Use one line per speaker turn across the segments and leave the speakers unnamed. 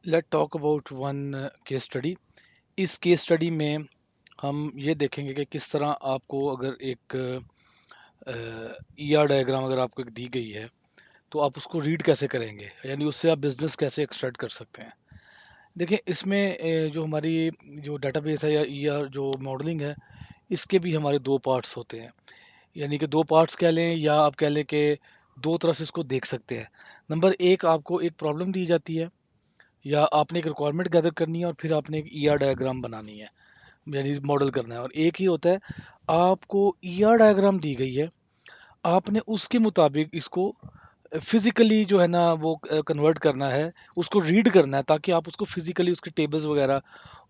Let talk about one case study. इस case study में हम ये देखेंगे कि किस तरह आपको अगर एक ईआर डायग्राम अगर आपको एक दी गई है तो आप उसको रीड कैसे करेंगे, यानी उससे आप बिजनेस कैसे एक्सट्रैक्ट कर सकते हैं। देखिए इसमें जो हमारी जो डेटाबेस है या ईआर जो मॉडलिंग है, इसके भी हमारे दो पार्ट्स होते हैं। यानी कि दो पार्ट्स कह लें या आप कह लें कि दो तरह से इसको देख सकते हैं। नंबर एक, आपको एक प्रॉब्लम दी जाती है या आपने एक रिक्वायरमेंट गैदर करनी है और फिर आपने एक ईआर डायग्राम बनानी है, यानी मॉडल करना है। और एक ही होता है, आपको ईआर डायग्राम दी गई है, आपने उसके मुताबिक इसको फिजिकली जो है ना वो कन्वर्ट करना है, उसको रीड करना है ताकि आप उसको फिजिकली उसके टेबल्स वगैरह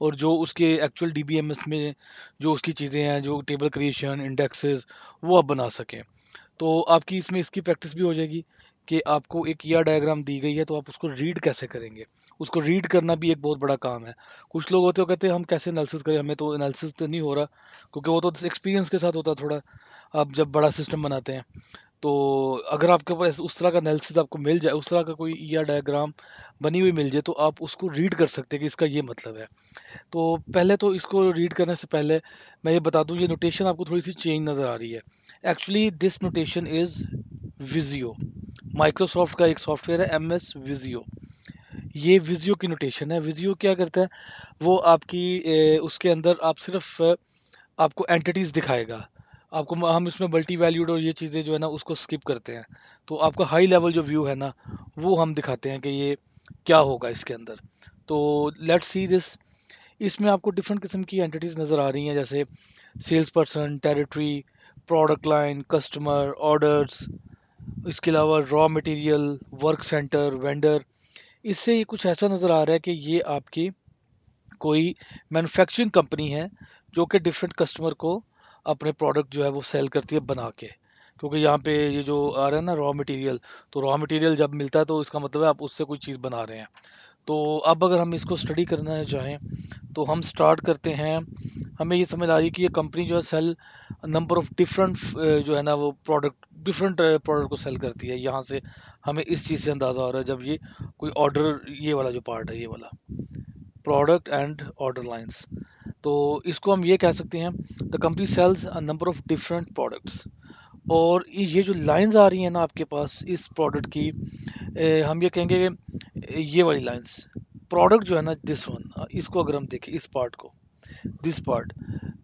और जो उसके एक्चुअल डीबीएमएस में जो उसकी चीज़ें हैं, जो टेबल क्रिएशन इंडेक्सेस, वो आप बना सकें। तो आपकी इसमें इसकी प्रैक्टिस भी हो जाएगी कि आपको एक ईआर डायग्राम दी गई है तो आप उसको रीड कैसे करेंगे। उसको रीड करना भी एक बहुत बड़ा काम है। कुछ लोग होते हो कहते हैं हम कैसे एनालिसिस करें, हमें तो एनालिसिस तो नहीं हो रहा, क्योंकि वो तो एक्सपीरियंस के साथ होता है थोड़ा। आप जब बड़ा सिस्टम बनाते हैं तो अगर आपके पास उस तरह का एनालिसिस आपको मिल जाए, उस तरह का कोई ईआर डायग्राम बनी हुई मिल जाए, तो आप उसको रीड कर सकते हैं कि इसका ये मतलब है। तो पहले तो इसको रीड करने से पहले मैं ये बता दूं, ये नोटेशन आपको थोड़ी सी चेंज नज़र आ रही है। Actually this notation is Visio. Microsoft का एक सॉफ्टवेयर है एमएस विजियो। ये विजियो की नोटेशन है। विजियो क्या करता है, वो आपकी उसके अंदर आप सिर्फ आपको एंटिटीज दिखाएगा। आपको हम इसमें मल्टी वैल्यूड और ये चीज़ें जो है ना उसको स्किप करते हैं। तो आपका हाई लेवल जो व्यू है ना, वो हम दिखाते हैं कि ये क्या होगा इसके अंदर। तो लेट्स सी दिस। इसमें आपको डिफरेंट किस्म की एंटिटीज नज़र आ रही हैं, जैसे sales person, territory, product line, customer, orders, इसके अलावा raw material, work centre, vendor. इससे ये कुछ ऐसा नज़र आ रहा है कि ये आपकी कोई मैन्युफैक्चरिंग कंपनी है जो कि डिफरेंट कस्टमर को अपने प्रोडक्ट जो है वो सेल करती है बना के। क्योंकि यहाँ पे ये जो आ रहा है ना रॉ मटेरियल, तो रॉ मटेरियल जब मिलता है तो इसका मतलब है आप उससे कोई चीज़ बना रहे हैं। तो अब अगर हम इसको स्टडी करना चाहें तो हम स्टार्ट करते हैं। हमें ये समझ आ रही है कि ये कंपनी जो है सेल नंबर ऑफ डिफरेंट जो है ना वो प्रोडक्ट, डिफरेंट प्रोडक्ट को सेल करती है। यहाँ से हमें इस चीज़ से अंदाज़ा हो रहा है जब ये कोई ऑर्डर, ये वाला जो पार्ट है, ये वाला प्रोडक्ट एंड ऑर्डर लाइंस। तो इसको हम ये कह सकते हैं, the company sells a number of different products. और ये जो लाइंस आ रही हैं ना आपके पास इस प्रोडक्ट की, हम ये कहेंगे कि ये वाली लाइंस, प्रोडक्ट जो है ना दिस वन, इसको अगर हम देखें इस पार्ट को, दिस पार्ट,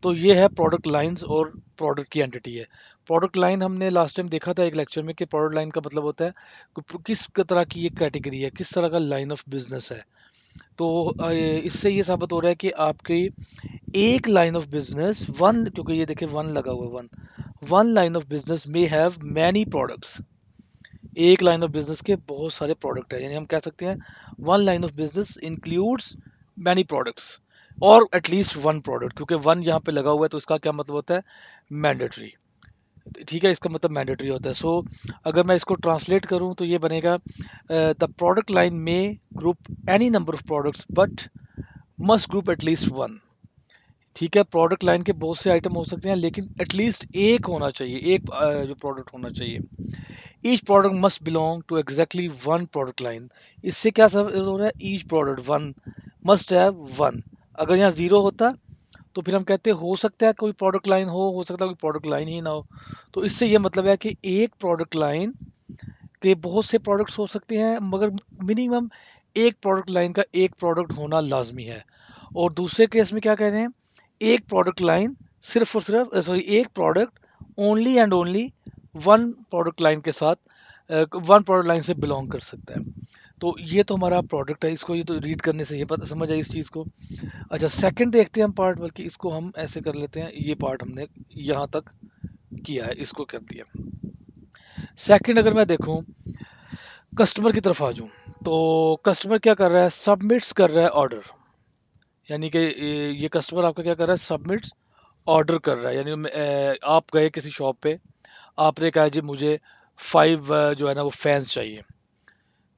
तो ये है प्रोडक्ट लाइंस और प्रोडक्ट की एंटिटी है। प्रोडक्ट लाइन हमने लास्ट टाइम देखा था एक लेक्चर में कि प्रोडक्ट लाइन का मतलब होता है कि किस तरह की ये कैटेगरी है, किस तरह का लाइन ऑफ बिजनेस है। तो इससे ये साबित हो रहा है कि आपकी एक लाइन ऑफ बिजनेस वन, क्योंकि ये देखिए वन लगा हुआ है, one one line of business may have many products. एक लाइन ऑफ बिजनेस के बहुत सारे प्रोडक्ट है, यानी हम कह सकते हैं one line of business includes many products और एटलीस्ट वन प्रोडक्ट। क्योंकि वन यहाँ पे लगा हुआ है तो इसका क्या मतलब होता है, मैंडेटरी। ठीक है, इसका मतलब मैंडेटरी होता है। सो अगर मैं इसको ट्रांसलेट करूँ तो ये बनेगा, द प्रोडक्ट लाइन में group any number of products but must group at least one. ठीक है, प्रोडक्ट लाइन के बहुत से आइटम हो सकते हैं लेकिन एटलीस्ट एक होना चाहिए, एक जो प्रोडक्ट होना चाहिए। Each product must belong to exactly one product line. इससे क्या सब हो रहा है, each product one must have one. अगर यहाँ जीरो होता तो फिर हम कहते हो सकता है कोई प्रोडक्ट लाइन हो सकता है कोई प्रोडक्ट लाइन ही ना हो। तो इससे ये मतलब है कि एक प्रोडक्ट लाइन के बहुत से प्रोडक्ट्स हो सकते हैं, मगर मिनिमम एक प्रोडक्ट लाइन का एक प्रोडक्ट होना लाजमी है। और दूसरे केस में क्या कह रहे हैं, एक प्रोडक्ट लाइन सिर्फ और सिर्फ, सॉरी, एक product only and only one product line के साथ, वन प्रोडक्ट लाइन से बिलोंग कर सकता है। तो ये तो हमारा प्रोडक्ट है, इसको ये तो रीड करने से ये पता समझ आई इस चीज़ को। अच्छा, सेकंड देखते हैं हम पार्ट, बल्कि इसको हम ऐसे कर लेते हैं, ये पार्ट हमने यहाँ तक किया है, इसको कर दिया। सेकंड अगर मैं देखूं, कस्टमर की तरफ आ जाऊं, तो कस्टमर क्या कर रहा है, सबमिट्स कर रहा है ऑर्डर। यानी कि ये कस्टमर आपका क्या कर रहा है, सबमिट्स ऑर्डर कर रहा है। यानी आप गए किसी शॉप पे, आपने कहा जी मुझे 5 जो है ना वो फैंस चाहिए,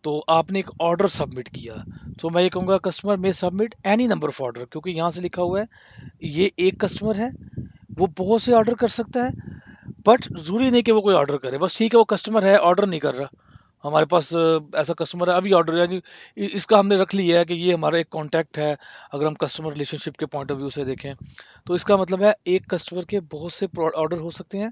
तो आपने एक ऑर्डर सबमिट किया। तो मैं ये कहूँगा कस्टमर में submit any number of order, क्योंकि यहाँ से लिखा हुआ है ये एक कस्टमर है, वो बहुत से ऑर्डर कर सकता है। बट जरूरी नहीं कि वो कोई ऑर्डर करे, बस ठीक है वो कस्टमर है ऑर्डर नहीं कर रहा। हमारे पास ऐसा कस्टमर है, अभी ऑर्डर यानी इसका हमने रख लिया है कि ये हमारा एक कॉन्टैक्ट है। अगर हम कस्टमर रिलेशनशिप के पॉइंट ऑफ व्यू से देखें तो इसका मतलब है एक कस्टमर के बहुत से ऑर्डर हो सकते हैं,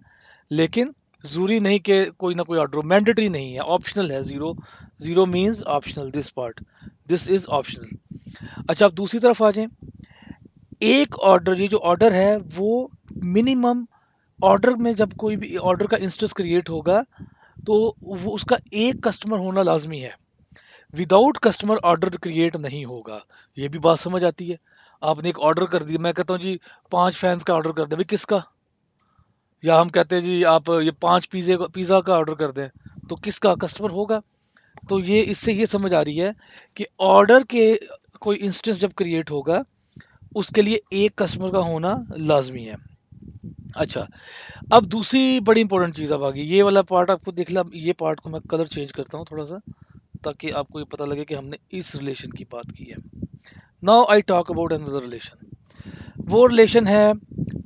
लेकिन जरूरी नहीं कि कोई ना कोई ऑर्डर, मैंडेटरी नहीं है, ऑप्शनल है। Zero, zero means optional, this part, this is optional. अच्छा, आप दूसरी तरफ आ जाएं। एक ऑर्डर, ये जो ऑर्डर है वो मिनिमम, ऑर्डर में जब कोई भी ऑर्डर का इंस्टेंस क्रिएट होगा तो वो उसका एक कस्टमर होना लाजमी है। विदाउट कस्टमर ऑर्डर क्रिएट नहीं होगा। ये भी बात समझ आती है। आपने एक ऑर्डर कर दिया, मैं कहता हूँ जी 5 फैंस का ऑर्डर कर दे, भाई किसका? या हम कहते हैं जी आप ये 5 पिज़्ज़े पिज़्ज़ा का ऑर्डर कर दें, तो किसका कस्टमर होगा? तो ये इससे ये समझ आ रही है कि ऑर्डर के कोई इंस्टेंस जब क्रिएट होगा उसके लिए एक कस्टमर का होना लाजमी है। अच्छा, अब दूसरी बड़ी इंपॉर्टेंट चीज़ अब आ गई, ये वाला पार्ट आपको देख ला, ये पार्ट को मैं कलर चेंज करता हूँ थोड़ा सा, ताकि आपको ये पता लगे कि हमने इस रिलेशन की बात की है। Now I talk about another relation. वो रिलेशन है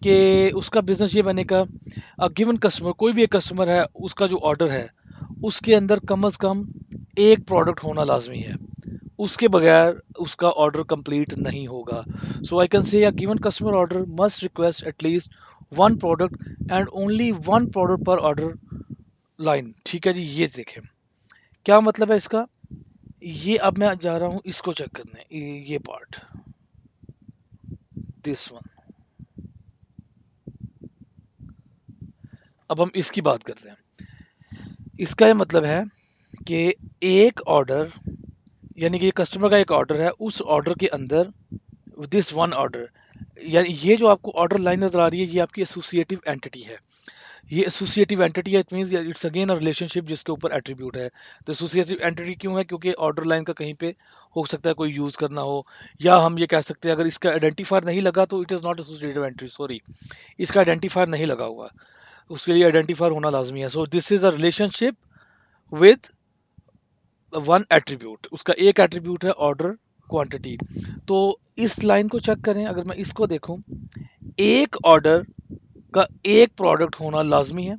कि उसका बिजनेस ये बनेगा, गिवन कस्टमर, कोई भी एक कस्टमर है, उसका जो ऑर्डर है उसके अंदर कम से कम एक प्रोडक्ट होना लाजमी है। उसके बगैर उसका ऑर्डर कंप्लीट नहीं होगा। सो I can say a given customer order must request at least one product and only one product पर ऑर्डर लाइन। ठीक है जी, ये देखें क्या मतलब है इसका। ये अब मैं जा रहा हूँ इसको चेक करने, ये पार्ट, दिस वन। अब हम इसकी बात करते हैं। इसका ये मतलब है कि एक ऑर्डर, यानी कि कस्टमर का एक ऑर्डर है, उस ऑर्डर के अंदर दिस वन ऑर्डर, यानी ये जो आपको ऑर्डर लाइन नजर आ रही है ये आपकी एसोसिएटिव एंटिटी है। ये एसोसिएटिव एंटिटी है, it means it's again a relationship जिसके ऊपर एट्रीब्यूट है। तो एसोसिएटिव एंटिटी क्यों है? क्योंकि ऑर्डर लाइन का कहीं पे हो सकता है कोई यूज करना हो, या हम ये कह सकते हैं अगर इसका आइडेंटिफायर नहीं लगा तो it is not associative entity, sorry, इसका आइडेंटिफायर नहीं लगा हुआ, उसके लिए आइडेंटिफायर होना लाजमी है। So this is a relationship with one attribute, उसका एक एट्रीब्यूट है ऑर्डर क्वांटिटी। तो इस लाइन को चेक करें, अगर मैं इसको देखूं, एक ऑर्डर का एक प्रोडक्ट होना लाजमी है,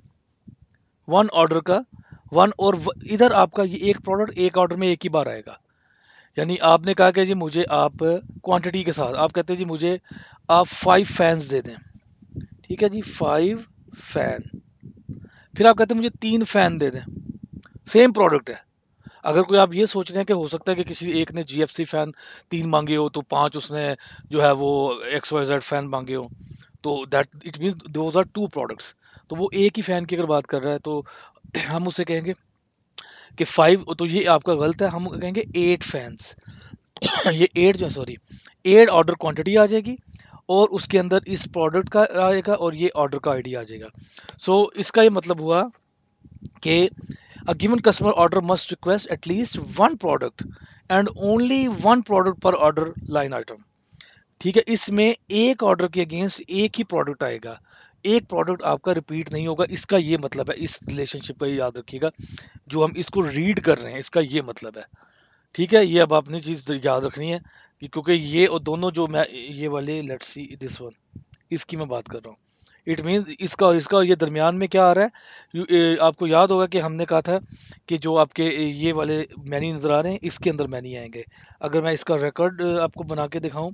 वन ऑर्डर का वन, और इधर आपका ये एक प्रोडक्ट एक ऑर्डर में एक ही बार आएगा। यानी आपने कहा कि जी मुझे आप क्वांटिटी के साथ आप कहते हैं जी मुझे आप 5 फैंस दे दें। ठीक है जी, 5 फैन। फिर आप कहते हैं मुझे 3 फैन दे दें, सेम प्रोडक्ट है। अगर कोई आप ये सोच रहे हैं कि हो सकता है कि किसी एक ने जीएफसी फैन 3 मांगे हो तो 5 उसने जो है वो एक्स वाई जेड फैन मांगे हो, तो that it mean those are 2 products. तो वो एक ही फैन की अगर बात कर रहा है तो हम उसे कहेंगे कि 5, तो ये आपका गलत है, हम कहेंगे 8 फैंस। ये 8 जो, सॉरी, 8 ऑर्डर क्वांटिटी आ जाएगी और उसके अंदर इस प्रोडक्ट का आएगा और ये ऑर्डर का आईडी आ जाएगा। सो इसका ये मतलब हुआ कि a given customer order must request at least one product and only one product per order line item। ठीक है, इसमें एक ऑर्डर के अगेंस्ट एक ही प्रोडक्ट आएगा, एक प्रोडक्ट आपका रिपीट नहीं होगा। इसका ये मतलब है, इस रिलेशनशिप का ये याद रखिएगा, जो हम इसको रीड कर रहे हैं इसका ये मतलब है। ठीक है, ये अब आपने चीज़ याद रखनी है कि क्योंकि ये और दोनों जो मैं ये वाले, लेट्स सी दिस वन, इसकी मैं बात कर रहा हूँ। इट मीन्स इसका और इसका और ये दरमियान में क्या आ रहा है। आपको याद होगा कि हमने कहा था कि जो आपके ये वाले मैनी नज़र आ रहे हैं इसके अंदर मैनी आएंगे। अगर मैं इसका रिकॉर्ड आपको बना के दिखाऊं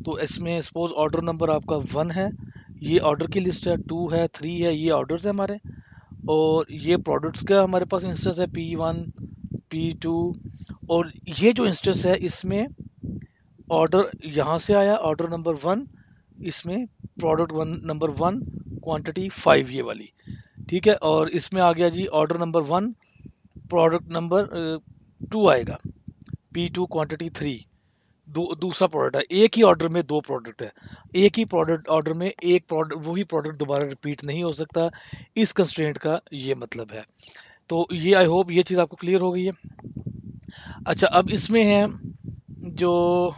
तो इसमें सपोज ऑर्डर नंबर आपका 1 है, ये ऑर्डर की लिस्ट है, 2 है, 3 है, ये ऑर्डर्स है हमारे, और ये प्रोडक्ट्स का हमारे पास इंस्टेंस है P1, P2, और ये जो इंस्टेंस है इसमें ऑर्डर यहाँ से आया ऑर्डर नंबर 1, इसमें प्रोडक्ट वन नंबर 1 क्वांटिटी 5 ये वाली। ठीक है, और इसमें आ गया जी ऑर्डर नंबर 1 प्रोडक्ट नंबर 2 आएगा, P2 क्वांटिटी 3। दूसरा प्रोडक्ट है, एक ही ऑर्डर में 2 प्रोडक्ट है, एक ही प्रोडक्ट ऑर्डर में एक प्रोडक्ट, वही प्रोडक्ट दोबारा रिपीट नहीं हो सकता। इस कंस्ट्रेंट का ये मतलब है। तो ये आई होप ये चीज़ आपको क्लियर हो गई है। अच्छा, अब इसमें है जो,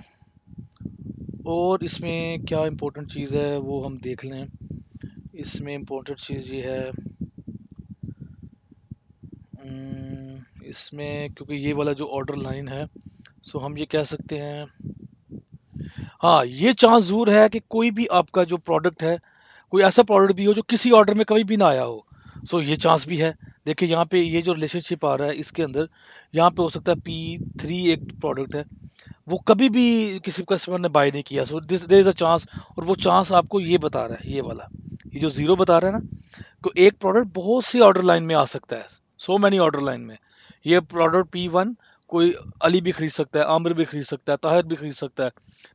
और इसमें क्या इम्पोर्टेंट चीज़ है वो हम देख लें। इसमें इम्पोर्टेंट चीज़ ये है, इसमें क्योंकि ये वाला जो ऑर्डर लाइन है, सो हम ये कह सकते हैं, हाँ ये चांस ज़रूर है कि कोई भी आपका जो प्रोडक्ट है, कोई ऐसा प्रोडक्ट भी हो जो किसी ऑर्डर में कभी भी ना आया हो। सो ये चांस भी है। देखिए यहाँ पे ये जो रिलेशनशिप आ रहा है इसके अंदर, यहाँ पे हो सकता है P3 एक प्रोडक्ट है, वो कभी भी किसी कस्टमर ने बाय नहीं किया, so this there is a chance, और वो चांस आपको ये बता रहा है, ये वाला, ये जो जीरो बता रहा है ना, तो एक प्रोडक्ट बहुत सी ऑर्डर लाइन में आ सकता है, सो मैनी ऑर्डर लाइन में। ये प्रोडक्ट P1 कोई अली भी खरीद सकता है, आमिर भी खरीद सकता है, ताहिर भी खरीद सकता है,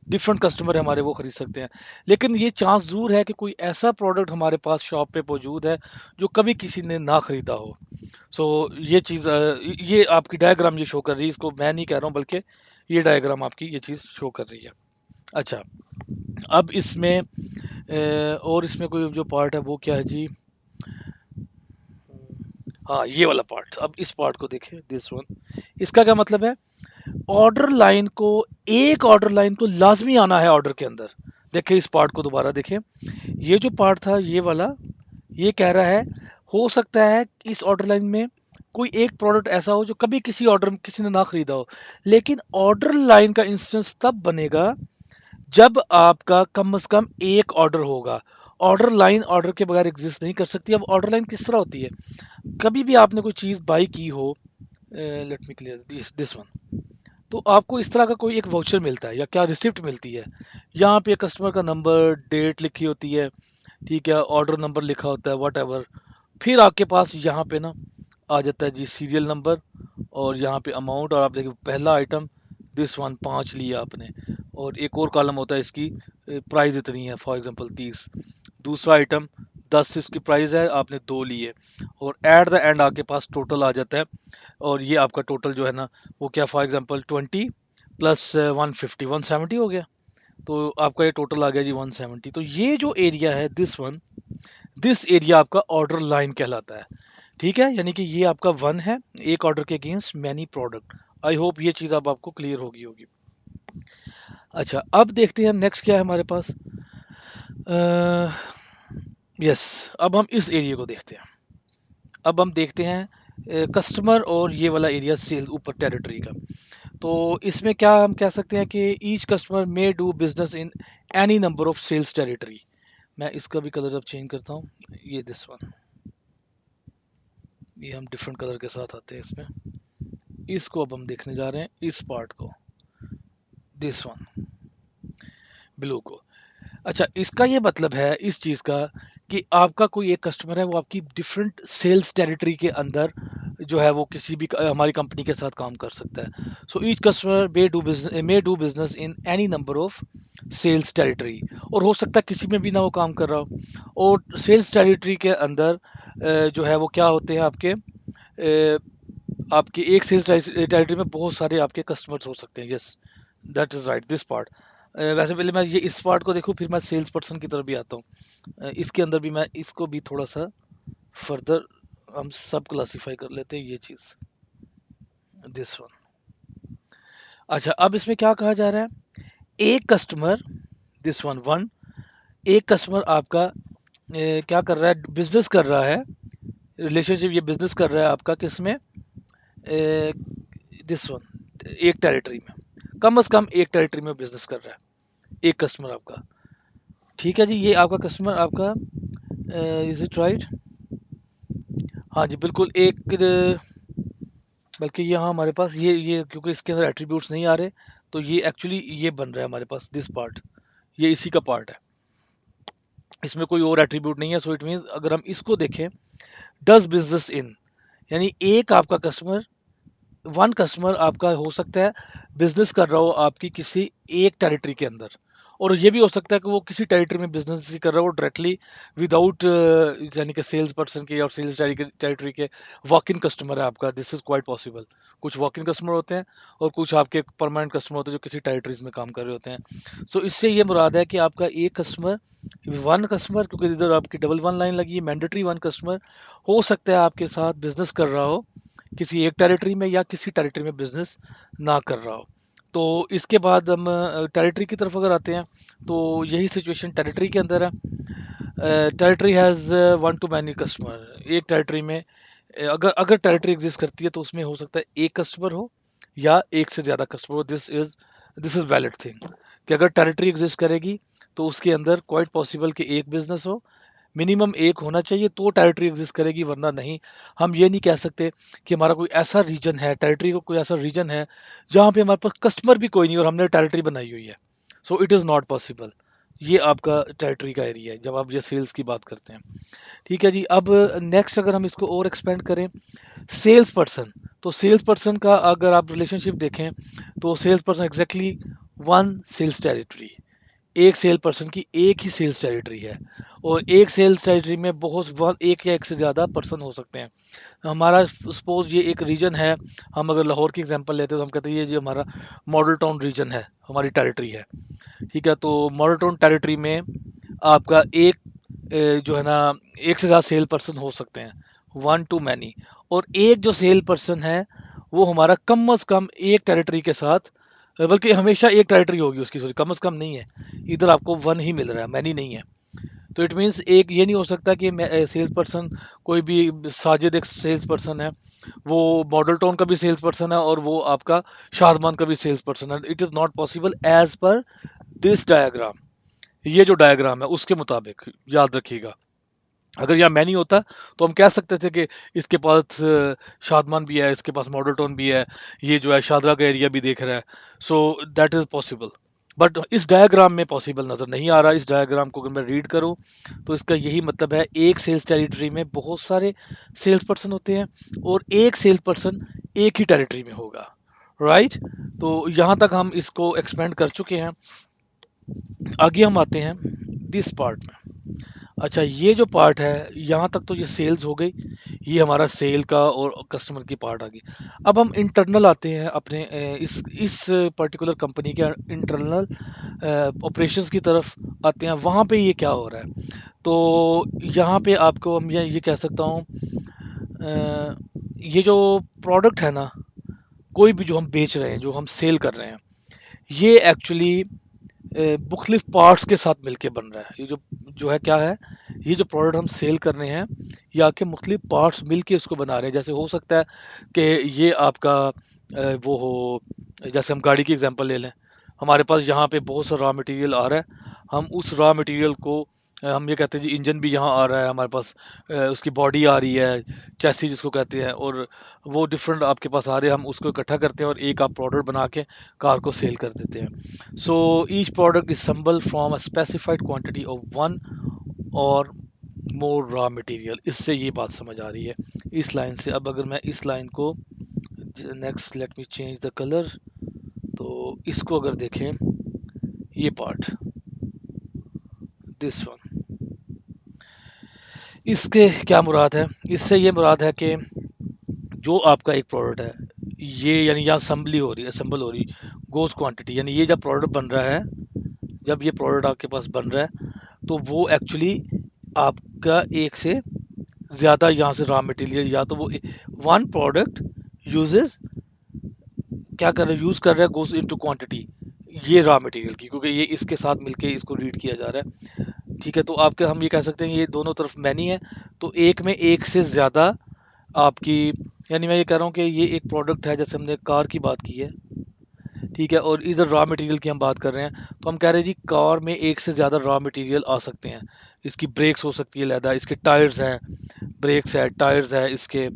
डिफरेंट कस्टमर हमारे वो खरीद सकते हैं। लेकिन ये चांस ज़रूर है कि कोई ऐसा प्रोडक्ट हमारे पास शॉप पे मौजूद है जो कभी किसी ने ना खरीदा हो। सो ये चीज़, ये आपकी डायग्राम ये शो कर रही है, इसको मैं नहीं कह रहा हूँ, बल्कि ये डायग्राम आपकी ये चीज़ शो कर रही है। अच्छा, अब इसमें और इसमें कोई जो पार्ट है वो क्या है जी? हाँ, ये वाला पार्ट, अब इस पार्ट को देखें, दिस वन। इसका क्या मतलब है? ऑर्डर लाइन को, एक ऑर्डर लाइन को लाजमी आना है ऑर्डर के अंदर। देखिए इस पार्ट को दोबारा देखें, ये जो पार्ट था ये वाला, ये कह रहा है हो सकता है इस ऑर्डर लाइन में कोई एक प्रोडक्ट ऐसा हो जो कभी किसी ऑर्डर में किसी ने ना खरीदा हो, लेकिन ऑर्डर लाइन का इंस्टेंस तब बनेगा जब आपका कम से कम एक ऑर्डर होगा। ऑर्डर लाइन ऑर्डर के बगैर एग्जिस्ट नहीं कर सकती। अब ऑर्डर लाइन किस तरह होती है? कभी भी आपने कोई चीज़ बाई की हो, let me clear this this one, तो आपको इस तरह का कोई एक वाउचर मिलता है या क्या रिसिप्ट मिलती है, यहाँ पे कस्टमर का नंबर, डेट लिखी होती है, ठीक है, ऑर्डर नंबर लिखा होता है, वट एवर। फिर आपके पास यहाँ पे ना आ जाता है जी सीरियल नंबर, और यहाँ पे अमाउंट, और आप देखिए पहला आइटम दिस वन 5 लिया आपने, और एक और कॉलम होता है इसकी, प्राइस इतनी है फॉर एग्जांपल 30। दूसरा आइटम 10 इसकी प्राइस है, आपने 2 लिए, और एट द एंड आपके पास टोटल आ जाता है, और ये आपका टोटल जो है ना वो क्या, फॉर एग्जांपल 20 प्लस 150 170 हो गया। तो आपका ये टोटल आ गया जी 170। तो ये जो एरिया है दिस वन, दिस एरिया आपका ऑर्डर लाइन कहलाता है। ठीक है, यानी कि ये आपका वन है, एक ऑर्डर के against many product. I hope ये चीज़ अब आपको क्लियर होगी होगी। अच्छा, अब देखते हैं नेक्स्ट क्या है हमारे पास। यस, अब हम इस एरिया को देखते हैं। अब हम देखते हैं कस्टमर और ये वाला एरिया सेल्स ऊपर टेरिटरी का। तो इसमें क्या हम कह सकते हैं कि each customer may do business in any number of sales territory. मैं इसका भी कलर अब चेंज करता हूँ, ये दिस वन, ये हम डिफरेंट कलर के साथ आते हैं इसमें। इसको अब हम देखने जा रहे हैं, इस पार्ट को, दिस वन, ब्लू को। अच्छा, इसका ये मतलब है इस चीज़ का कि आपका कोई एक कस्टमर है, वो आपकी डिफरेंट सेल्स टेरिटरी के अंदर जो है वो किसी भी हमारी कंपनी के साथ काम कर सकता है। So each customer may do business in any number of sales territory, और हो सकता है किसी में भी ना वो काम कर रहा हो। और सेल्स टेरिटरी के अंदर जो है वो क्या होते हैं आपके, आपके एक सेल्स टेरिटरी में बहुत सारे आपके कस्टमर्स हो सकते हैं। Yes, that is right, this part. वैसे पहले मैं ये इस पार्ट को देखूं, फिर मैं सेल्स पर्सन की तरफ भी आता हूँ। इसके अंदर भी मैं इसको भी थोड़ा सा फर्दर हम सब क्लासीफाई कर लेते हैं, ये चीज़, दिस वन। अच्छा, अब इसमें क्या कहा जा रहा है? एक कस्टमर, दिस वन वन, एक कस्टमर आपका क्या कर रहा है, बिजनेस कर रहा है, रिलेशनशिप, ये बिजनेस कर रहा है आपका किस में, दिस वन, एक टेरिटरी में, कम से कम एक टेरिटरी में बिजनेस कर रहा है एक कस्टमर आपका। ठीक है जी, ये आपका कस्टमर आपका, इज इट राइट? हाँ जी बिल्कुल, एक बल्कि यहाँ हमारे पास ये क्योंकि इसके अंदर एट्रीब्यूट्स नहीं आ रहे, तो ये एक्चुअली ये बन रहा है हमारे पास दिस पार्ट, ये इसी का पार्ट है, इसमें कोई और एट्रीब्यूट नहीं है। सो इट मीन्स अगर हम इसको देखें, डज बिजनेस इन, यानी एक आपका कस्टमर, वन कस्टमर आपका हो सकता है बिजनेस कर रहा हो आपकी किसी एक टेरिटरी के अंदर, और ये भी हो सकता है कि वो किसी टेरिटरी में बिजनेस ही कर रहा हो डायरेक्टली विदाउट, यानी कि सेल्स पर्सन के और सेल्स टेरिटरी के वॉक इन कस्टमर है आपका, दिस इज क्वाइट पॉसिबल। कुछ वॉक इन कस्टमर होते हैं और कुछ आपके परमानेंट कस्टमर होते हैं जो किसी टेरिटरीज में काम कर रहे होते हैं। सो इससे ये मुराद है कि आपका एक कस्टमर, वन कस्टमर, क्योंकि इधर आपकी डबल वन लाइन लगी है, मैंडेटरी वन कस्टमर हो सकता है आपके साथ बिजनेस कर रहा हो किसी एक टेरिटरी में या किसी टेरिटरी में बिजनेस ना कर रहा हो। तो इसके बाद हम टेरिटरी की तरफ अगर आते हैं, तो यही सिचुएशन टेरिटरी के अंदर है। Territory has one two many customer, एक टेरिटरी में अगर अगर टेरिटरी एग्जिस्ट करती है तो उसमें हो सकता है एक कस्टमर हो या एक से ज़्यादा कस्टमर हो। दिस इज़ वैलिड थिंग कि अगर टेरिटरी एग्जिस्ट करेगी तो उसके अंदर क्वाइट पॉसिबल कि एक बिजनेस हो, मिनिमम एक होना चाहिए तो टेरिटरी एग्जिस्ट करेगी, वरना नहीं। हम ये नहीं कह सकते कि हमारा कोई ऐसा रीजन है, टेरिटरी का कोई ऐसा रीजन है जहाँ पे हमारे पास कस्टमर भी कोई नहीं और हमने टेरिटरी बनाई हुई है। So it is not possible. ये आपका टेरिटरी का एरिया है जब आप ये सेल्स की बात करते हैं। ठीक है जी। अब नेक्स्ट अगर हम इसको और एक्सपेंड करें, सेल्स पर्सन। तो सेल्स पर्सन का अगर आप रिलेशनशिप देखें तो sales person exactly one sales territory. एक सेल पर्सन की एक ही सेल्स टेरिटरी है, और एक सेल्स टेरिटरी में एक या एक से ज़्यादा पर्सन हो सकते हैं। हमारा सपोज ये एक रीजन है, हम अगर लाहौर की एग्जांपल लेते हैं तो हम कहते हैं ये जो हमारा मॉडल टाउन रीजन है, हमारी टेरिटरी है। ठीक है, तो मॉडल टाउन टेरिटरी में आपका एक जो है ना, एक से ज़्यादा सेल पर्सन हो सकते हैं, वन टू मैनी। और एक जो सेल पर्सन है वो हमारा कम से कम एक टेरिटरी के साथ, बल्कि हमेशा एक टेरिटरी होगी उसकी, सॉरी कम से कम नहीं है, इधर आपको वन ही मिल रहा है, मैनी नहीं है। तो इट मीन्स एक ये नहीं हो सकता कि सेल्स पर्सन कोई भी, साजिद एक सेल्स पर्सन है, वो मॉडल टाउन का भी सेल्स पर्सन है और वो आपका शादमान का भी सेल्स पर्सन है। It is not possible as per this diagram. ये जो डायग्राम है उसके मुताबिक याद रखिएगा। अगर यहाँ मैनी होता तो हम कह सकते थे कि इसके पास शादमान भी है, इसके पास मॉडल टाउन भी है, ये जो है शादरा का एरिया भी देख रहा है। So that is possible. But इस डायग्राम में पॉसिबल नज़र नहीं आ रहा। इस डायग्राम को अगर मैं रीड करूँ तो इसका यही मतलब है, एक सेल्स टेरिटरी में बहुत सारे सेल्स पर्सन होते हैं और एक सेल्स पर्सन एक ही टेरिटरी में होगा। राइट। तो यहाँ तक हम इसको एक्सपेंड कर चुके हैं। आगे हम आते हैं दिस पार्ट में। अच्छा, ये जो पार्ट है यहाँ तक तो ये सेल्स हो गई, ये हमारा सेल का और कस्टमर की पार्ट आ गई। अब हम इंटरनल आते हैं अपने इस पर्टिकुलर कंपनी के इंटरनल ऑपरेशंस की तरफ आते हैं। वहाँ पे ये क्या हो रहा है, तो यहाँ पे आपको हम ये कह सकता हूँ, ये जो प्रोडक्ट है ना, कोई भी जो हम बेच रहे हैं, जो हम सेल कर रहे हैं, ये एक्चुअली मुख्तलिफ पार्ट्स के साथ मिलके बन रहा है। ये जो जो है क्या है, ये जो प्रोडक्ट हम सेल कर रहे हैं, ये आके मुख्तलिफ पार्ट्स मिलके इसको बना रहे हैं। जैसे हो सकता है कि ये आपका वो हो, जैसे हम गाड़ी की एग्जांपल ले लें, हमारे पास यहाँ पे बहुत सा रॉ मटेरियल आ रहा है, हम उस रॉ मटेरियल को हम ये कहते हैं जी, इंजन भी यहाँ आ रहा है हमारे पास, उसकी बॉडी आ रही है, चैसी जिसको कहते हैं, और वो डिफरेंट आपके पास आ रहे हैं, हम उसको इकट्ठा करते हैं और एक आप प्रोडक्ट बना के कार को सेल कर देते हैं। So each product is assembled from a specified quantity of one or more raw material। इससे ये बात समझ आ रही है इस लाइन से। अब अगर मैं इस लाइन को, next let me change the colour, तो इसको अगर देखें, ये पार्ट, दिस वन, इसके क्या मुराद है, इससे ये मुराद है कि जो आपका एक प्रोडक्ट है, ये यानी यहाँ असेंबली हो रही है, असेंबल हो रही, गोस क्वांटिटी, यानी ये जब प्रोडक्ट बन रहा है, जब ये प्रोडक्ट आपके पास बन रहा है, तो वो एक्चुअली आपका एक से ज़्यादा यहाँ से रॉ मटेरियल, या तो वो वन प्रोडक्ट यूजेस, क्या कर रहा है, यूज़ कर रहा है, गोस इनटू क्वांटिटी ये रॉ मटेरियल की, क्योंकि ये इसके साथ मिलके इसको रीड किया जा रहा है। ठीक है, तो आपके हम ये कह सकते हैं ये दोनों तरफ मैनी है, तो एक में एक से ज़्यादा आपकी, यानी मैं ये कह रहा हूँ कि ये एक प्रोडक्ट है, जैसे हमने कार की बात की है, ठीक है, और इधर रॉ मटेरियल की हम बात कर रहे हैं, तो हम कह रहे हैं जी कार में एक से ज़्यादा रॉ मटेरियल आ सकते हैं। इसकी ब्रेक्स हो सकती है लैदा, इसके टायर्स हैं, ब्रेक्स है, टायर्स है, इसके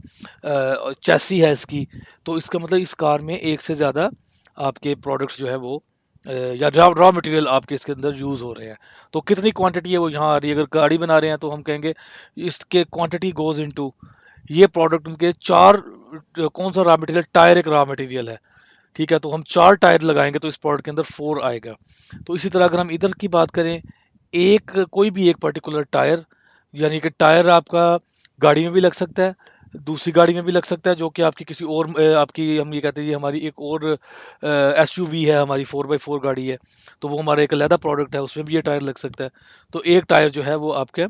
चैसी है इसकी। तो इसका मतलब इस कार में एक से ज़्यादा आपके प्रोडक्ट्स जो है वो या रॉ मटेरियल आपके इसके अंदर यूज़ हो रहे हैं। तो कितनी क्वांटिटी है वो यहाँ आ रही है। अगर गाड़ी बना रहे हैं तो हम कहेंगे इसके क्वांटिटी गोज इनटू, ये प्रोडक्ट उनके चार, कौन सा रॉ मटेरियल, टायर एक रॉ मटेरियल है। ठीक है, तो हम चार टायर लगाएंगे तो इस प्रोडक्ट के अंदर फोर आएगा। तो इसी तरह अगर हम इधर की बात करें, एक कोई भी एक पर्टिकुलर टायर, यानी कि टायर आपका गाड़ी में भी लग सकता है, दूसरी गाड़ी में भी लग सकता है, जो कि आपकी किसी और आपकी, हम ये कहते हैं ये हमारी एक और एसयूवी है, हमारी 4x4 गाड़ी है, तो वो हमारा एक अलहदा प्रोडक्ट है, उसमें भी ये टायर लग सकता है। तो एक टायर जो है वो आपके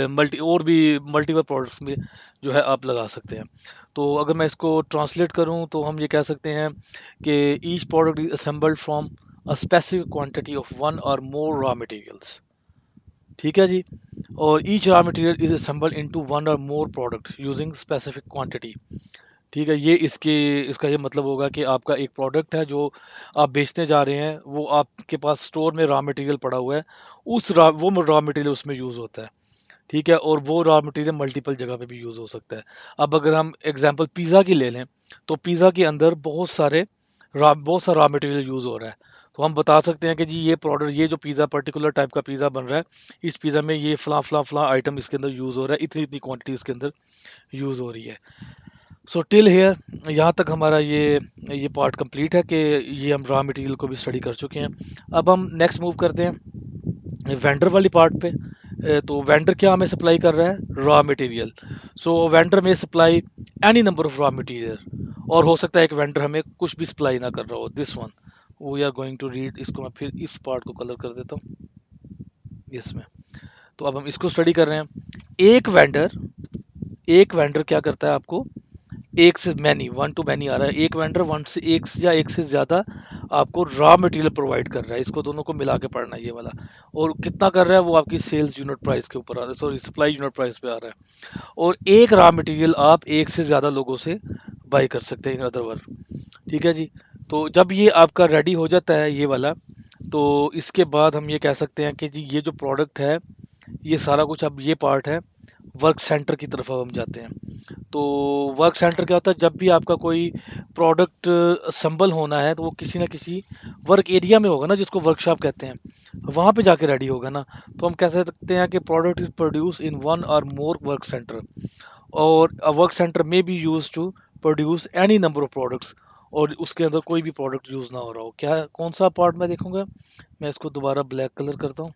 मल्टी और भी मल्टीपल प्रोडक्ट्स में जो है आप लगा सकते हैं। तो अगर मैं इसको ट्रांसलेट करूं तो हम ये कह सकते हैं कि each product is assembled from a specific quantity of one or more raw materials. ठीक है जी। और each raw material is assembled into one or more product using specific quantity. ठीक है, ये इसका ये मतलब होगा कि आपका एक प्रोडक्ट है जो आप बेचने जा रहे हैं, वो आपके पास स्टोर में रॉ मटेरियल पड़ा हुआ है, वो रॉ मटेरियल उसमें यूज़ होता है। ठीक है, और वो रॉ मटेरियल मल्टीपल जगह पे भी यूज़ हो सकता है। अब अगर हम एग्जांपल पिज़्ज़ा की ले लें, तो पिज़्ज़ा के अंदर बहुत सारा रॉ मटेरियल यूज़ हो रहा है। तो हम बता सकते हैं कि जी ये जो पिज़्ज़ा पर्टिकुलर टाइप का पिज़्ज़ा बन रहा है, इस पिज़्ज़ा में ये फलां फलां फलां आइटम इसके अंदर यूज़ हो रहा है, इतनी इतनी क्वांटिटी इसके अंदर यूज़ हो रही है। सो टिल हेयर यहाँ तक हमारा ये पार्ट कंप्लीट है कि ये हम रॉ मटेरियल को भी स्टडी कर चुके हैं। अब हम नेक्स्ट मूव करते हैं वेंडर वाली पार्ट पे। तो वेंडर क्या हमें सप्लाई कर रहा है? Raw material. सो वेंडर में supply any number of raw material, और हो सकता है एक वेंडर हमें कुछ भी सप्लाई ना कर रहा हो। This one we are going to read, इसको मैं फिर इस पार्ट को कलर कर देता हूँ इसमें। तो अब हम इसको स्टडी कर रहे हैं। एक वेंडर क्या करता है आपको, एक से मैनी, वन टू मैनी आ रहा है, एक वेंडर वन से एक से या एक से ज़्यादा आपको रॉ मटेरियल प्रोवाइड कर रहा है। इसको दोनों को मिला के पढ़ना है ये वाला। और कितना कर रहा है वो आपकी सेल्स यूनिट प्राइस के ऊपर आ रहा है, सॉरी सप्लाई यूनिट प्राइस पे आ रहा है। और एक रॉ मटेरियल आप एक से ज़्यादा लोगों से बाई कर सकते हैं इन अदर वर्ड। ठीक है जी। तो जब ये आपका रेडी हो जाता है ये वाला, तो इसके बाद हम ये कह सकते हैं कि जी ये जो प्रोडक्ट है, ये सारा कुछ, अब ये पार्ट है वर्क सेंटर की तरफ अब हम जाते हैं। तो वर्क सेंटर क्या होता है, जब भी आपका कोई प्रोडक्ट संबल होना है तो वो किसी ना किसी वर्क एरिया में होगा ना, जिसको वर्कशॉप कहते हैं, वहाँ पे जाके रेडी होगा ना। तो हम कह सकते हैं कि product is produce in one or more work centre, और a work centre may be use to produce any number of products, और उसके अंदर कोई भी प्रोडक्ट यूज ना हो रहा हो। क्या कौन सा पार्ट मैं देखूंगा, मैं इसको दोबारा ब्लैक कलर करता हूँ।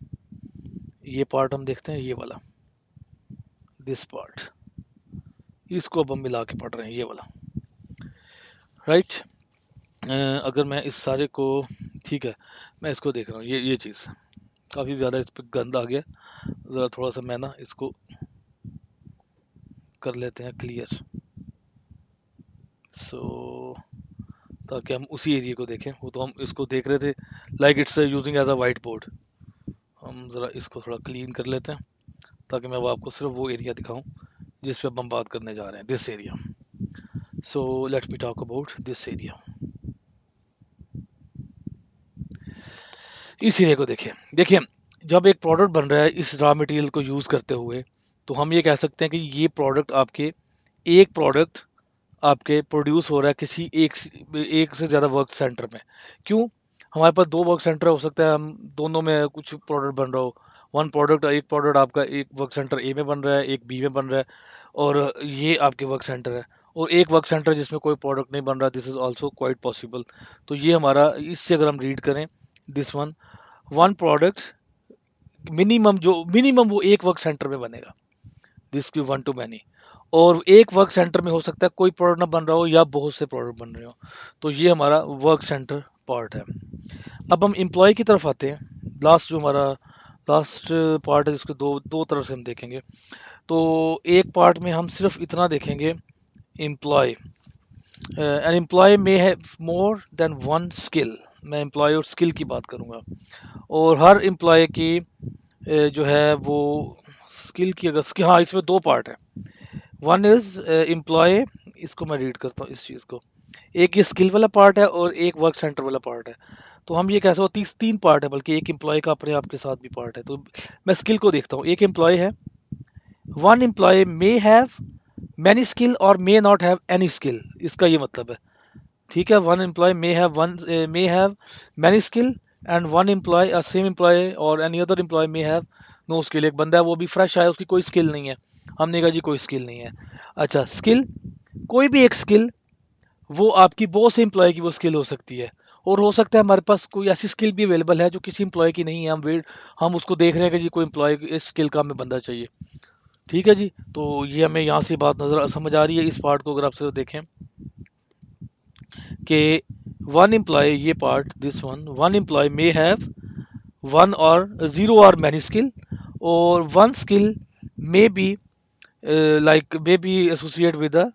ये पार्ट हम देखते हैं, ये वाला, दिस पार्ट, इसको अब हम मिला के पढ़ रहे हैं ये वाला, राइट। अगर मैं इस सारे को, ठीक है, मैं इसको देख रहा हूँ, ये चीज़ काफ़ी ज़्यादा इस पर गंद आ गया। ज़रा थोड़ा सा मैं ना इसको कर लेते हैं क्लियर, सो ताकि हम उसी एरिया को देखें। वो तो हम इसको देख रहे थे like it's using as a white board. हम ज़रा इसको थोड़ा क्लीन कर लेते हैं ताकि मैं वो आपको सिर्फ वो एरिया दिखाऊं जिस पे अब हम बात करने जा रहे हैं, this area. So let me talk about this area. इस एरिया को देखिए, देखिए, जब एक प्रोडक्ट बन रहा है इस रॉ मटेरियल को यूज़ करते हुए, तो हम ये कह सकते हैं कि ये प्रोडक्ट आपके प्रोड्यूस हो रहा है किसी एक से ज़्यादा वर्क सेंटर में। क्यों? हमारे पास दो वर्क सेंटर हो सकता है, हम दोनों में कुछ प्रोडक्ट बन रहा हो। एक प्रोडक्ट आपका एक वर्क सेंटर ए में बन रहा है, एक बी में बन रहा है, और ये आपके वर्क सेंटर है। और एक वर्क सेंटर जिसमें कोई प्रोडक्ट नहीं बन रहा, this is also quite possible. तो ये हमारा, इससे अगर हम रीड करें this one, one product minimum वो एक वर्क सेंटर में बनेगा, दिस की वन टू मैनी। और एक वर्क सेंटर में हो सकता है कोई प्रोडक्ट ना बन रहा हो या बहुत से प्रोडक्ट बन रहे हो। तो ये हमारा वर्क सेंटर पार्ट है। अब हम एम्प्लॉय की तरफ आते हैं, लास्ट पार्ट है जिसको दो दो तरफ से हम देखेंगे। तो एक पार्ट में हम सिर्फ इतना देखेंगे, employ, an employ may have more than one skill. मैं एम्प्लॉय और स्किल की बात करूंगा, और हर एम्प्लॉय की जो है वो स्किल की, अगर स्किल, हाँ, इसमें दो पार्ट है। वन इज एम्प्लॉय, इसको मैं रीड करता हूँ इस चीज़ को। एक ये स्किल वाला पार्ट है और एक वर्क सेंटर वाला पार्ट है। तो हम ये कह सकते हैं तीन पार्ट है, बल्कि एक एम्प्लॉय का अपने आप के साथ भी पार्ट है। तो मैं स्किल को देखता हूँ, एक एम्प्लॉय है, one employ may have many skill or may not have any skill, इसका ये मतलब है। ठीक है, one employ may have many skill, and one employ same employ or any other employ may have no skill. एक बंदा है वो भी फ्रेश आया, उसकी कोई स्किल नहीं है, हमने कहा जी कोई स्किल नहीं है। अच्छा, स्किल, कोई भी एक स्किल, वो आपकी बहुत से एम्प्लॉय की वो स्किल हो सकती है। और हो सकता है हमारे पास कोई ऐसी स्किल भी अवेलेबल है जो किसी एम्प्लॉय की नहीं है, हम उसको देख रहे हैं कि जी कोई एम्प्लॉय इस स्किल का हमें बंदा चाहिए। ठीक है जी। तो ये हमें यहाँ से बात नजर समझ आ रही है, इस पार्ट को अगर आप सिर्फ देखें कि वन एम्प्लॉय, ये part this one employ may have one or zero और मैनी स्किल, और one skill may be like may be associated with the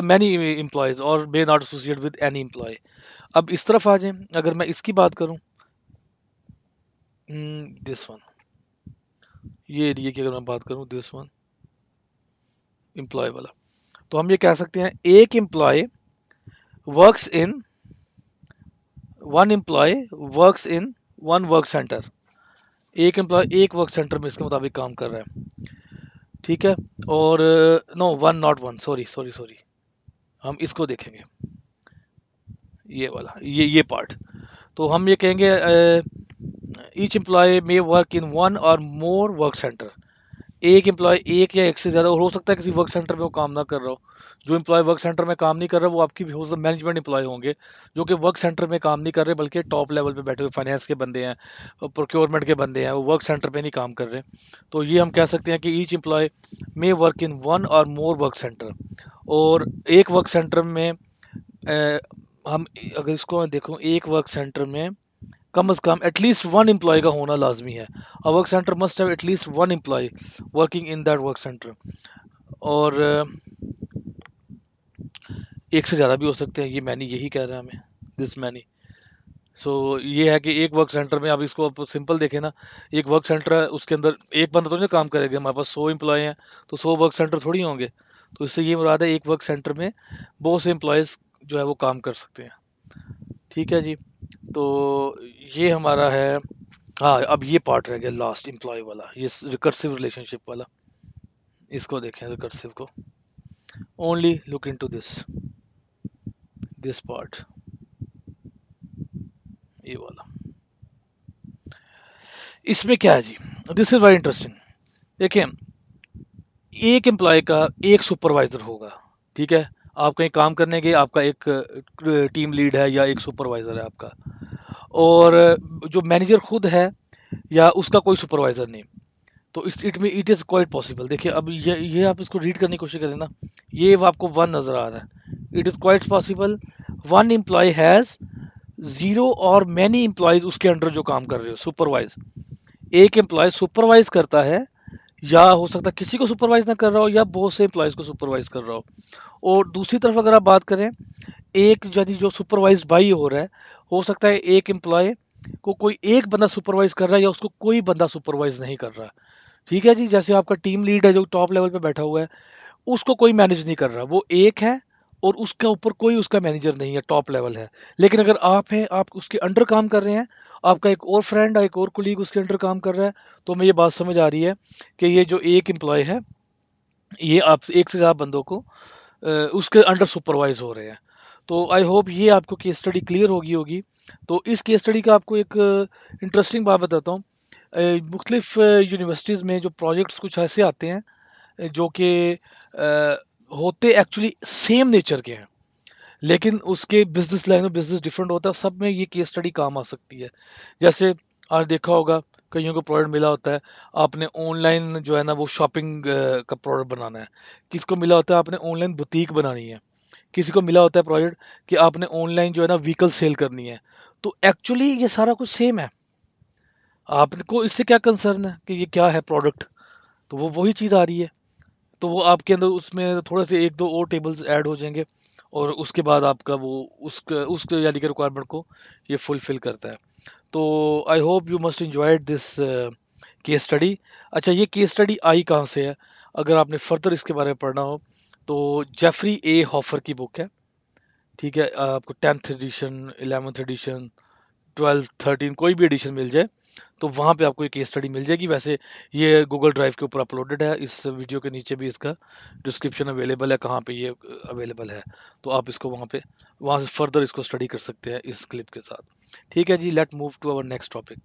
many employees or may not associate with any employee। अब इस तरफ आ जाएं, अगर मैं इसकी बात करूं, दिस वन, ये एरिया की अगर मैं बात करूं, दिस वन एम्प्लॉय वाला, तो हम ये कह सकते हैं एक employ works in one employ works in one work centre. एक एम्प्लॉय एक वर्क सेंटर में इसके मुताबिक काम कर रहा है। ठीक है। और no one not one, sorry sorry sorry, हम इसको देखेंगे, ये वाला, ये पार्ट। तो हम ये कहेंगे each employ may work in one or more work centre. एक एम्प्लॉय एक या एक से ज़्यादा, और हो सकता है किसी वर्क सेंटर में वो काम ना कर रहा हो। जो एम्प्लॉय वर्क सेंटर में काम नहीं कर रहा वो आपकी हो सकता मैनेजमेंट एम्प्लॉय होंगे, जो कि वर्क सेंटर में काम नहीं कर रहे बल्कि टॉप लेवल पे बैठे हुए फाइनेंस के बंदे हैं, प्रोक्योरमेंट के बंदे हैं, वो वर्क सेंटर पे नहीं काम कर रहे। तो ये हम कह सकते हैं कि each employ may work in one or more work centre. और एक वर्क सेंटर में अ, हम अगर इसको मैं देखूं, एक वर्क सेंटर में कम से कम एटलीस्ट वन एम्प्लॉय का होना लाजमी है। A work centre must have at least one employ working in that work centre. और एक से ज़्यादा भी हो सकते हैं, ये मैनी यही कह रहा है हमें, दिस मैनी। सो ये है कि एक वर्क सेंटर में, अब इसको आप सिंपल देखें ना, एक वर्क सेंटर है उसके अंदर एक बंदा तो नहीं काम करेगा, हमारे पास 100 एम्प्लॉय हैं तो 100 वर्क सेंटर थोड़ी होंगे। तो इससे ये मुराद है एक वर्क सेंटर में बहुत से एम्प्लॉयज़ जो है वो काम कर सकते हैं। ठीक है जी। तो ये हमारा है। हाँ, अब ये पार्ट रह गया लास्ट, एम्प्लॉय वाला, ये रिकर्सिव रिलेशनशिप वाला। इसको देखें, रिकर्सिव को, only look into this part, ये वाला। इसमें क्या है जी, दिस इज वेरी इंटरेस्टिंग। देखें, एक एम्प्लॉय का एक सुपरवाइजर होगा। ठीक है। आप कहीं काम करने गए, आपका एक टीम लीड है या एक सुपरवाइजर है आपका। और जो मैनेजर खुद है या उसका कोई सुपरवाइजर नहीं। तो इट इज़ क्वाइट पॉसिबल। देखिए अब ये आप इसको रीड करने की कोशिश करें ना, ये आपको वन नज़र आ रहा है। It is quite possible one employee has zero और मैनी एम्प्लॉयज उसके अंडर जो काम कर रहे हो, सुपरवाइज। एक एम्प्लॉय सुपरवाइज करता है, या हो सकता है किसी को सुपरवाइज ना कर रहा हो या बहुत से एम्प्लॉयज को सुपरवाइज कर रहा हो। और दूसरी तरफ अगर आप बात करें, एक यदि जो सुपरवाइज बाई हो रहा है, हो सकता है एक एम्प्लॉय को कोई एक बंदा सुपरवाइज कर रहा है या उसको कोई बंदा सुपरवाइज नहीं कर रहा। ठीक है जी। जैसे आपका टीम लीड है जो टॉप लेवल पे बैठा हुआ है, उसको कोई मैनेज नहीं कर रहा, वो एक है और उसके ऊपर कोई उसका मैनेजर नहीं है, टॉप लेवल है। लेकिन अगर आप हैं, आप उसके अंडर काम कर रहे हैं, आपका एक और फ्रेंड, एक और कोलीग उसके अंडर काम कर रहा है, तो हमें ये बात समझ आ रही है कि ये जो एक एम्प्लॉय है, ये आप एक से ज़्यादा बंदों को उसके अंडर सुपरवाइज हो रहे हैं। तो आई होप ये आपको केस स्टडी क्लियर होगी होगी। तो इस केस स्टडी का आपको एक इंटरेस्टिंग बात बताता हूँ। मुख्तलिफ यूनिवर्सिटीज़ में जो प्रोजेक्ट्स कुछ ऐसे आते हैं जो कि होते एक्चुअली सेम नेचर के हैं, लेकिन उसके बिजनेस लाइन में बिजनेस डिफरेंट होता है। सब में ये केस स्टडी काम आ सकती है। जैसे आज देखा होगा, कईयों को प्रोडक्ट मिला होता है, आपने ऑनलाइन जो है ना वो शॉपिंग का प्रोडक्ट बनाना है। किसको मिला होता है, आपने ऑनलाइन बुटीक बनानी है। किसी को मिला होता है प्रोजेक्ट कि आपने ऑनलाइन जो है ना व्हीकल सेल करनी है। तो एक्चुअली ये सारा कुछ सेम है। आपको इससे क्या कंसर्न है कि ये क्या है प्रोडक्ट, तो वो वही चीज़ आ रही है। तो वो आपके अंदर उसमें थोड़े से एक दो और टेबल्स ऐड हो जाएंगे, और उसके बाद आपका वो उसके यानी कि रिक्वायरमेंट को ये फुलफिल करता है। तो I hope you must enjoyed this case study. अच्छा, ये केस स्टडी आई कहाँ से है, अगर आपने फर्दर इसके बारे में पढ़ना हो तो जेफरी ए हॉफर की बुक है। ठीक है। आपको 10th एडिशन, 11th एडिशन, 12 13 कोई भी एडिशन मिल जाए तो वहाँ पे आपको एक केस स्टडी मिल जाएगी। वैसे ये गूगल ड्राइव के ऊपर अपलोडेड है, इस वीडियो के नीचे भी इसका डिस्क्रिप्शन अवेलेबल है, कहाँ पे ये अवेलेबल है। तो आप इसको वहाँ से फर्दर इसको स्टडी कर सकते हैं इस क्लिप के साथ। ठीक है जी, let move to our next topic.